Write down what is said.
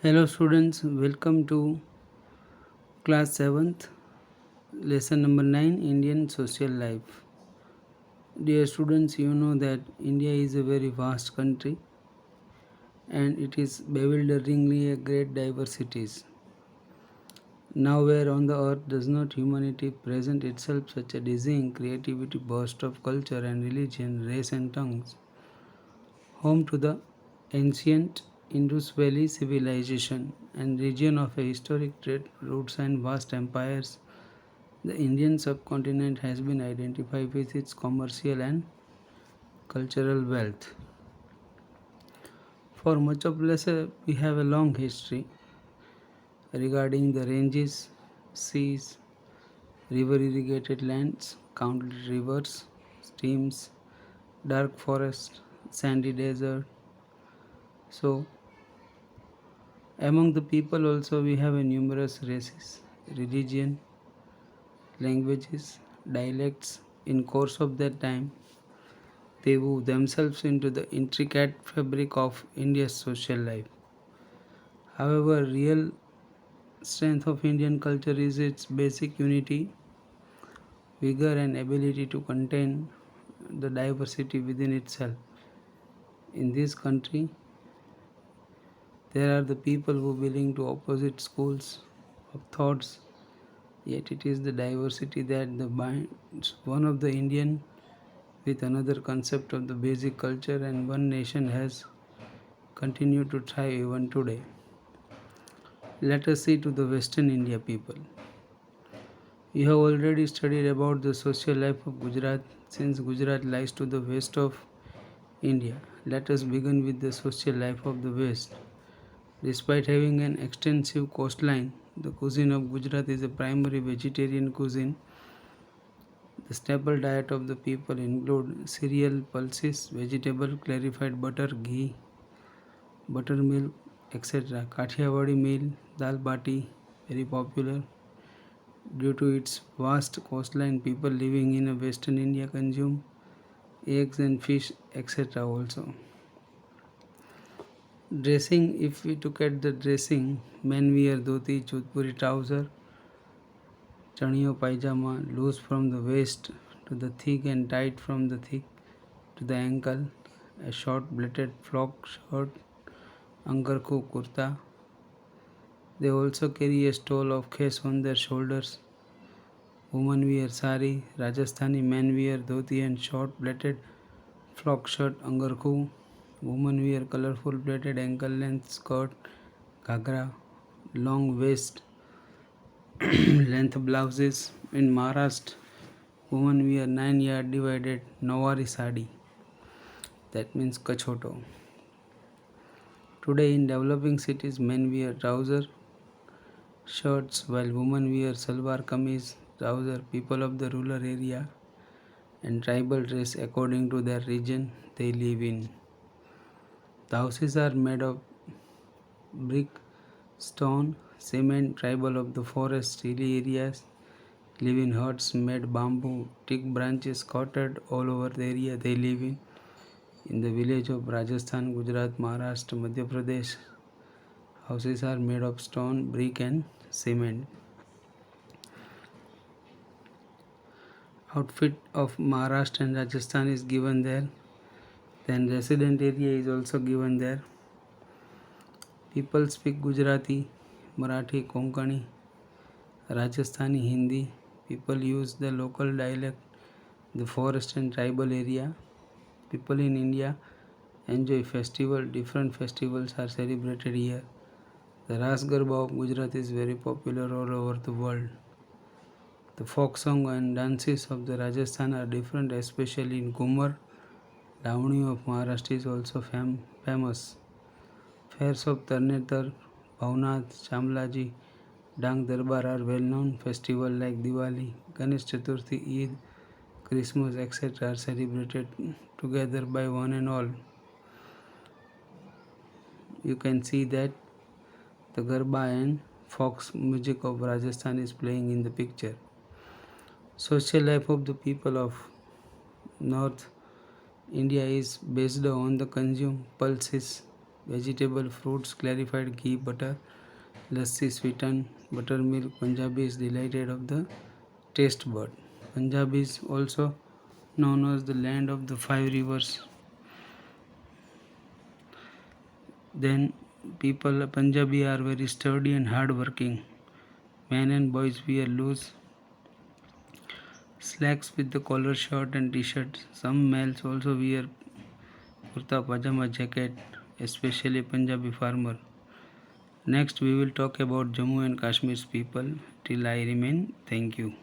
Hello students, welcome to class 7th, lesson number 9, Indian social life. Dear students, you know that India is a very vast country and it is bewilderingly a great diversities. Nowhere on the earth does not humanity present itself such a dizzying creativity burst of culture and religion, race and tongues. Home to the ancient Indus Valley civilization and region of a historic trade routes and vast empires. The Indian subcontinent has been identified with its commercial and cultural wealth. For much of lesser, we have a long history regarding the ranges, seas, river irrigated lands, countless rivers, streams, dark forests, sandy desert. So, among the people also we have a numerous races, religion, languages, dialects. In course of that time, they wove themselves into the intricate fabric of India's social life. However, real strength of Indian culture is its basic unity, vigor and ability to contain the diversity within itself. In this country, there are the people who belong to opposite schools of thoughts, yet it is the diversity that the binds one of the Indian with another concept of the basic culture, and one nation has continued to thrive even today. Let us see to the Western India people. You have already studied about the social life of Gujarat since Gujarat lies to the west of India. Let us begin with the social life of the West. Despite having an extensive coastline, the cuisine of Gujarat is a primary vegetarian cuisine. The staple diet of the people include cereal, pulses, vegetable, clarified butter, ghee, buttermilk, etc. Kathiawadi meal, dal bati, very popular. Due to its vast coastline, people living in Western India consume eggs and fish, etc. also. Dressing, if we look at the dressing, men wear dhoti, chudpuri trouser, chaniyo pajama, loose from the waist to the thick and tight from the thick to the ankle, a short plaited frock shirt, angarku kurta. They also carry a stole of khes on their shoulders. Women wear sari, Rajasthani men wear dhoti and short plaited frock shirt angarku. Women wear colorful plaited ankle length skirt, ghagra, long waist length blouses. In Maharashtra, women wear 9-yard divided Nawari sari, that means kachoto. Today in developing cities, men wear trouser, shirts, while women wear salwar kameez, trouser. People of the rural area and tribal dress according to their region they live in. The houses are made of brick, stone, cement. Tribal of the forest hilly areas live in huts made bamboo, teak branches scattered all over the area they live in. In the village of Rajasthan, Gujarat, Maharashtra, Madhya Pradesh, houses are made of stone, brick and cement. Outfit of Maharashtra and Rajasthan is given there. Then resident area is also given there. People speak Gujarati, Marathi, Konkani, Rajasthani, Hindi. People use the local dialect, the forest and tribal area. People in India enjoy festival. Different festivals are celebrated here. The Ras Garba of Gujarat is very popular all over the world. The folk song and dances of the Rajasthan are different, especially in Ghumar. Lavani of Maharashtra is also famous. Fairs of Tarnetar, Bhavnath, Shamlaji, Dang Darbar are well known. Festivals like Diwali, Ganesh Chaturthi, Eid, Christmas, etc. are celebrated together by one and all. You can see that the Garba and folk music of Rajasthan is playing in the picture. Social life of the people of North India is based on the consume pulses, vegetable, fruits, clarified ghee, butter, lassi, sweetened buttermilk. Punjab is delighted of the taste bud. Punjab is also known as the land of the five rivers. Then people Punjabi are very sturdy and hard working. Men and boys wear loose slacks with the collar shirt and t-shirt. Some males also wear kurta pajama jacket, especially Punjabi farmer. Next we will talk about Jammu and Kashmir's people. Till I remain, thank you.